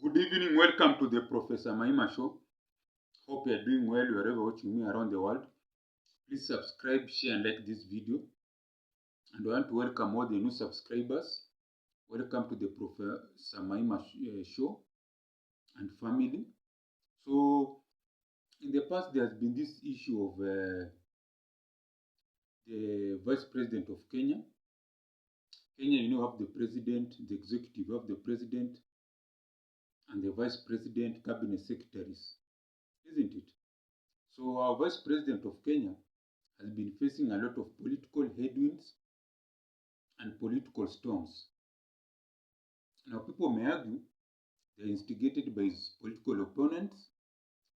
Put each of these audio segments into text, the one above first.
Good evening, welcome to the Professor Maima Show. Hope you are doing well wherever watching me around the world. Please subscribe, share and like this video. And I want to welcome all the new subscribers. Welcome to the Professor Maima Show and family. So, in the past there has been this issue of the Vice President of Kenya. Kenya, you have the President, the Executive of the President, and the Vice President, Cabinet Secretaries, isn't it? So our Vice President of Kenya has been facing a lot of political headwinds and political storms. Now people may argue they are instigated by his political opponents,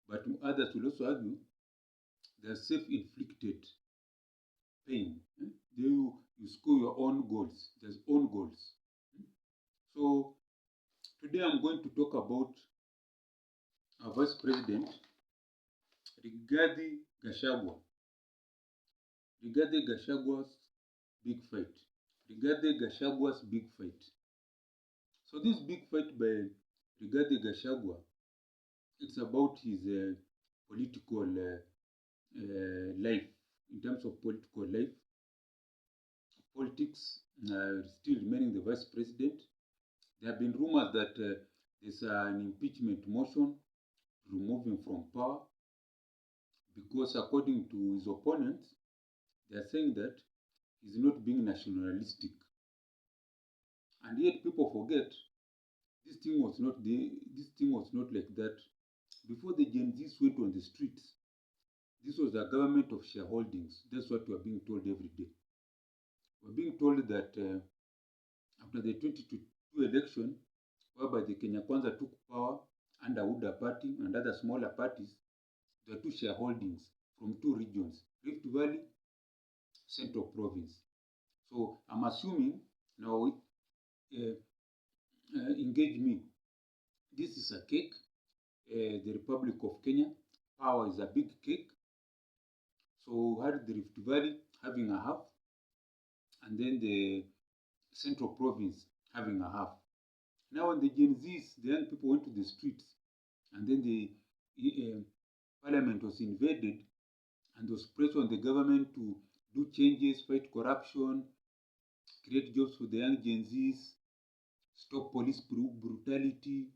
but others will also argue they are self-inflicted pain. You score your own goals. There's own goals. So today I'm going to talk about our Vice President, Rigathi Gachagua. Rigathi Gachagua's big fight. Rigathi Gachagua's big fight. So this big fight by Rigathi Gachagua, it's about his political life. In terms of political life, politics still remaining the Vice President. There have been rumors that there's an impeachment motion to remove him from power because according to his opponents, they are saying that he's not being nationalistic. And yet people forget this thing was not like that. Before the Gen Zs went on the streets, this was a government of shareholdings. That's what we are being told every day. We're being told that after the 2022 election, whereby the Kenya Kwanza took power under UDA party and other smaller parties, there were two shareholdings from two regions, Rift Valley, Central Province. So I'm assuming now, engage me. This is a cake. The Republic of Kenya, power is a big cake. So we had the Rift Valley having a half, and then the Central Province having a half. Now when the Gen Zs, the young people went to the streets, and then the parliament was invaded, and there was pressure on the government to do changes, fight corruption, create jobs for the young Gen Zs, stop police brutality,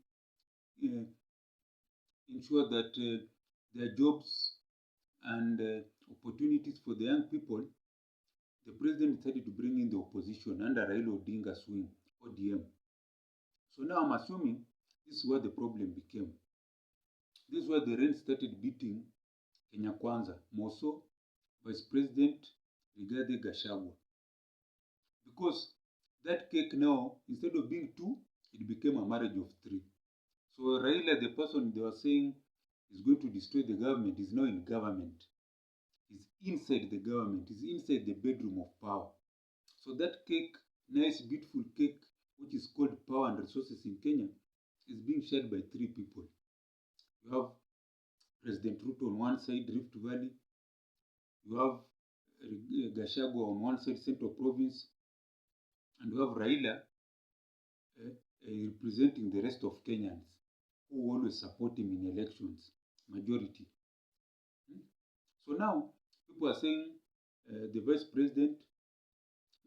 ensure that there are jobs and opportunities for the young people. The president decided to bring in the opposition under Raila Odinga's wing, ODM. So now I'm assuming this is where the problem became. This is where the rain started beating Kenya Kwanza, more so Vice President Rigathi Gachagua. Because that cake now, instead of being two, it became a marriage of three. So Raila, the person they were saying is going to destroy the government, is now in government. He's inside the government. He's inside the bedroom of power. So that cake, nice, beautiful cake, which is called Power and Resources in Kenya, is being shared by three people. You have President Ruto on one side, Rift Valley. You have Gachagua on one side, Central Province. And you have Raila representing the rest of Kenyans who always support him in elections, majority. So now, people are saying the Vice President,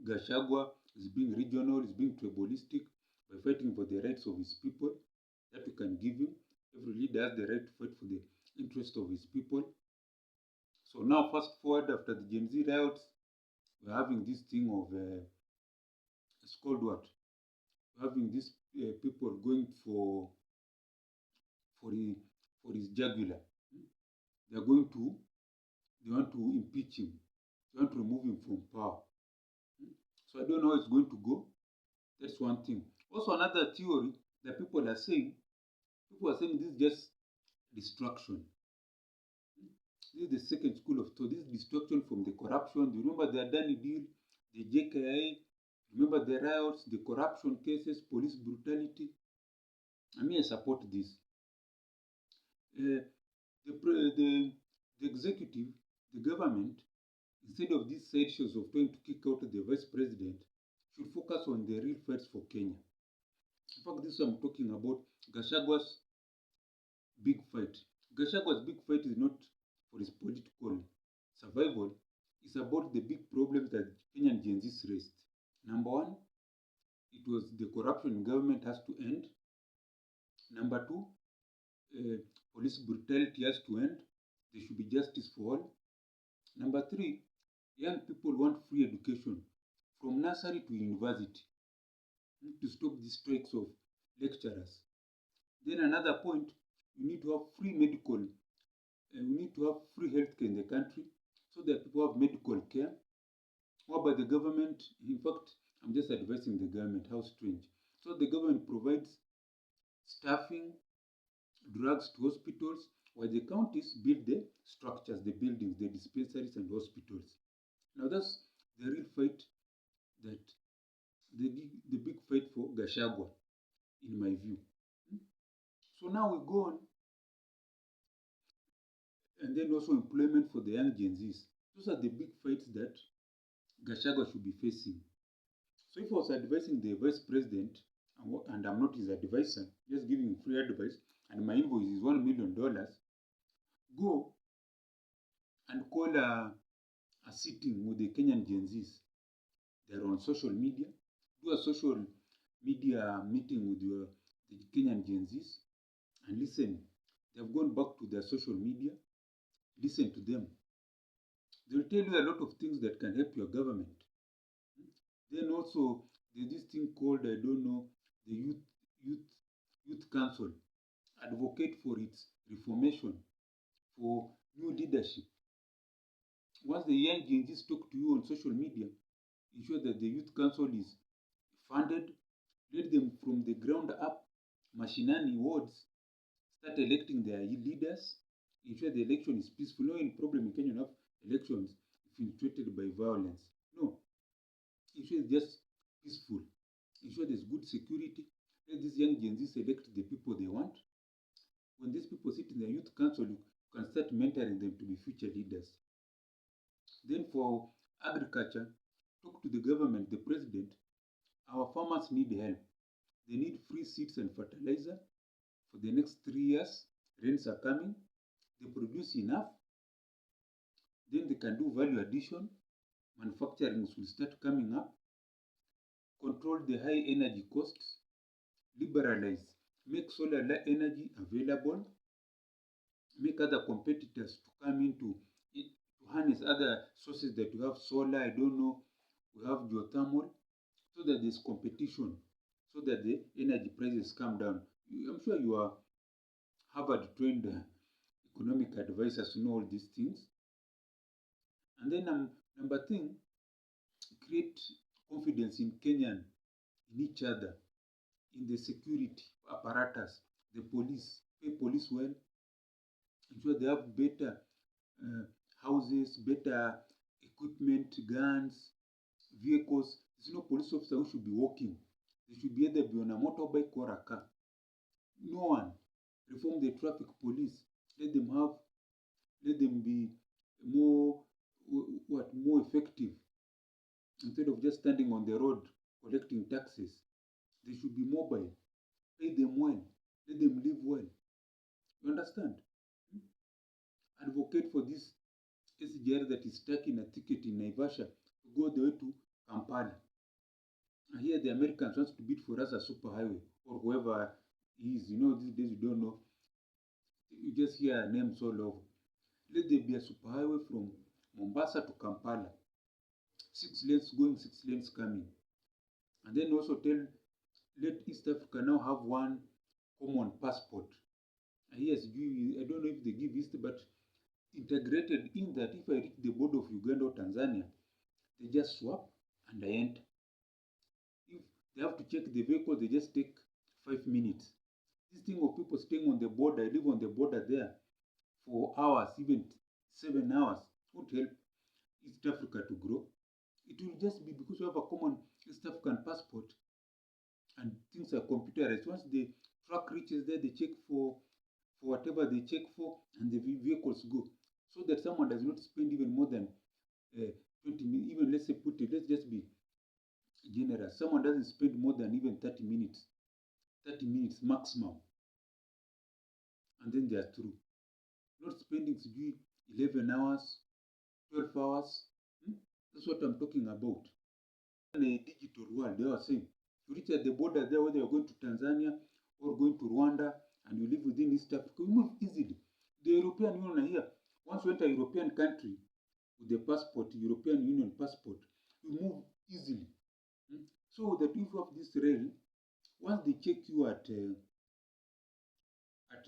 Gachagua, is being regional, is being tribalistic by fighting for the rights of his people that we can give him. Every leader has the right to fight for the interest of his people. So now, fast forward after the Gen Z riots, we're having this thing of, it's called what? We're having these people going for his jugular. They want to impeach him. They want to remove him from power. So I don't know how it's going to go. That's one thing. Also another theory that people are saying this is just distraction. This is the second school of thought. This is distraction from the corruption. You remember the Adani deal, the JKI, remember the riots, the corruption cases, police brutality. I support this. The executive, the government, instead of these side shows of trying to kick out the Vice President, should focus on the real fights for Kenya. In fact, this I'm talking about Gashagua's big fight. Gashagua's big fight is not for his political survival, it's about the big problems that Kenyan Gen Z raised. Number one, it was the corruption in government has to end. Number two, police brutality has to end. There should be justice for all. Number three, young people want free education from nursery to university to stop the strikes of lecturers. Then another point, we need to have free medical, we need to have free healthcare in the country so that people have medical care. Or by the government, in fact, I'm just advising the government, how strange. So the government provides staffing, drugs to hospitals, while the counties build the structures, the buildings, the dispensaries and hospitals. Now that's the real fight that the big fight for Gachagua, in my view. So now we go on, and then also employment for the young Gen Zs. Those are the big fights that Gachagua should be facing. So if I was advising the vice president, and I'm not his advisor, just giving him free advice, and my invoice is $1 million, go and call a sitting with the Kenyan Gen Zs. They're on social media. Do a social media meeting with the Kenyan Gen Zs and listen. They've gone back to their social media. Listen to them. They'll tell you a lot of things that can help your government. Then also, there's this thing called, I don't know, the youth council. Advocate for its reformation, for new leadership. Once the young Gen Zs talk to you on social media, ensure that the youth council is funded. Let them from the ground up, mashinani wards, start electing their leaders. Ensure the election is peaceful. No any problem in Kenya have elections infiltrated by violence. No. Ensure it's just peaceful. Ensure there's good security. Let these young Gen Zs elect the people they want. When these people sit in the youth council, you can start mentoring them to be future leaders. Then for agriculture, talk to the government, the president. Our farmers need help. They need free seeds and fertilizer for the next 3 years. Rains are coming. They produce enough. Then they can do value addition. Manufacturing will start coming up. Control the high energy costs. Liberalize. Make solar energy available. Make other competitors to come into it, to harness other sources that you have, solar, I don't know, we have geothermal, so that there's competition, so that the energy prices come down. I'm sure you are Harvard trained economic advisors to know all these things. And then number thing, create confidence in Kenyan, in each other, in the security apparatus, the police, pay police well, ensure they have better houses, better equipment, guns, vehicles. There's no police officer who should be walking. They should be either be on a motorbike or a car. No one. Reform the traffic police. Let them be more effective. Instead of just standing on the road collecting taxes, they should be mobile. Pay them well. Let them live well. You understand? Advocate for this SGR that is stuck in a ticket in Naivasha to go the way to Kampala. And here the Americans want to bid for us a superhighway or whoever is. You know, these days you don't know. You just hear names all over. Let there be a superhighway from Mombasa to Kampala. 6 lanes going, 6 lanes coming. And then also let East Africa now have one common passport. And yes, I don't know if they give East, but integrated in that if I reach the border of Uganda or Tanzania, they just swap and I enter. If they have to check the vehicle, they just take 5 minutes. This thing of people staying on the border, I live on the border there for hours, even 7 hours, won't help East Africa to grow. It will just be because we have a common East African passport and things are computerized. Once the truck reaches there, they check for whatever they check for and the vehicles go. So that someone does not spend even more than 20 minutes, even let's just be generous. Someone doesn't spend more than even 30 minutes 30 minutes maximum, and then they are through. Not spending 11 hours, 12 hours. That's what I'm talking about. In a digital world, they are saying, you reach at the border there, whether you're going to Tanzania or going to Rwanda, and you live within East Africa, you move easily. The European Union are here. Once you enter a European country with the passport, European Union passport, you move easily. So that if you have this rail, once they check you at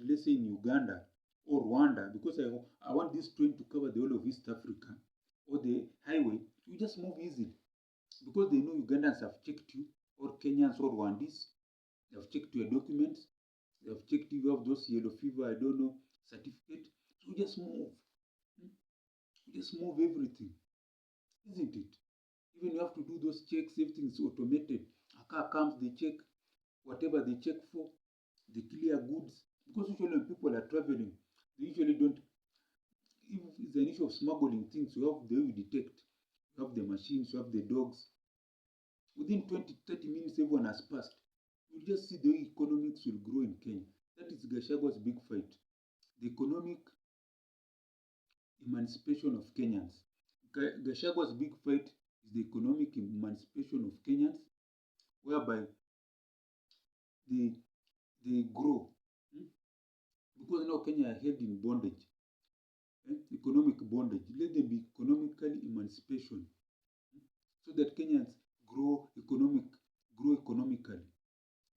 let's say in Uganda or Rwanda, because I want this train to cover the whole of East Africa or the highway, you just move easily. Because they know Ugandans have checked you, or Kenyans or Rwandese, they have checked your documents, they have checked if you have those yellow fever, I don't know, certificate. So you just move. You just move everything, isn't it? Even you have to do those checks, everything is automated. A car comes, they check whatever they check for, they clear goods. Because usually when people are traveling, they usually don't, if it's an issue of smuggling things, you have, they will detect. You have the machines, you have the dogs. Within 20-30 minutes, everyone has passed. You just see the way economics will grow in Kenya. That is Gachagua's big fight. The economic emancipation of Kenyans. Gachagua's big fight is the economic emancipation of Kenyans, whereby they grow. Because now Kenya are held in bondage, economic bondage. Let them be economically emancipation, so that Kenyans grow economically.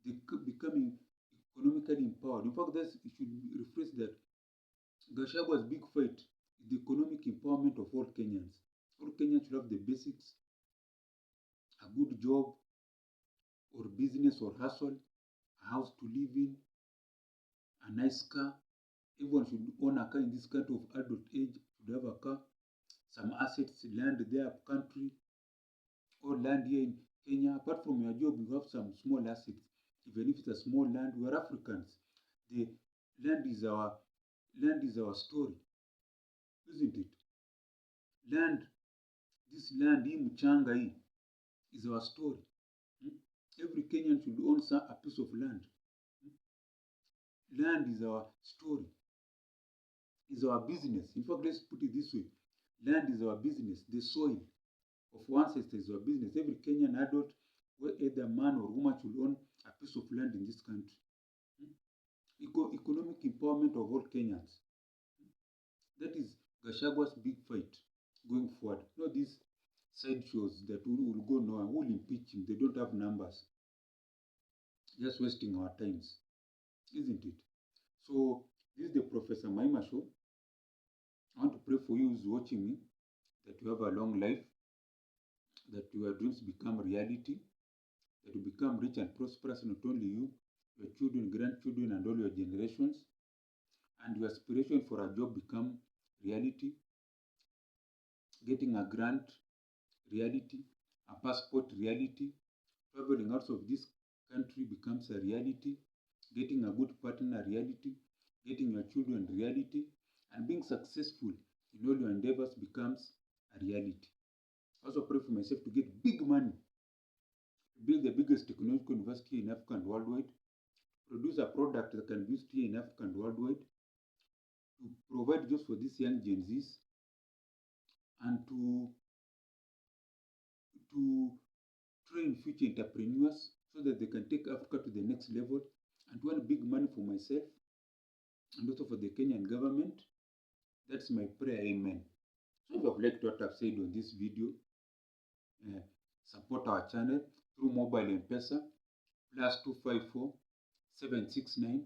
They becoming economically empowered. In fact, it should rephrase that. Gachagua's big fight is the economic empowerment of all Kenyans. All Kenyans should have the basics, a good job or business or hustle, a house to live in, a nice car. Everyone should own a car in this country of adult age, should have a car, some assets, land there, country, or land here in Kenya. Apart from your job, you have some small assets. Even if it's a small land, we are Africans. The land is our story, isn't it? This land, hii mchanga hii, is our story. Every Kenyan should own a piece of land. Land is our story, is our business. In fact, let's put it this way. Land is our business. The soil of our ancestors is our business. Every Kenyan adult, whether man or woman, should own a piece of land in this country. Economic empowerment of all Kenyans. That is Gachagua's big fight going forward. Not these side shows that will go nowhere. Who will impeach him? They don't have numbers. Just wasting our times, isn't it? So this is the Professor Maima show. I want to pray for you who's watching me, that you have a long life, that your dreams become reality, that you become rich and prosperous, not only you, your children, grandchildren, and all your generations, and your aspiration for a job become reality, getting a grant reality, a passport reality, traveling out of this country becomes a reality, getting a good partner reality, getting your children reality, and being successful in all your endeavors becomes a reality. I also pray for myself to get big money, to build the biggest technological university in Africa and worldwide, produce a product that can be used here in Africa and worldwide, to provide jobs for these young Gen Zs, and to train future entrepreneurs so that they can take Africa to the next level, and to earn big money for myself and also for the Kenyan government. That's my prayer. Amen. So if you have liked what I've said on this video, support our channel through mobile M-Pesa +254 769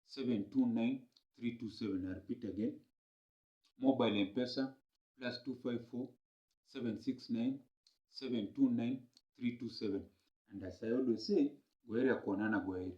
729 327. I repeat again, mobile M-Pesa +254 769 729 327. And as I always say, gwaheri ya kuonana, gwaheri.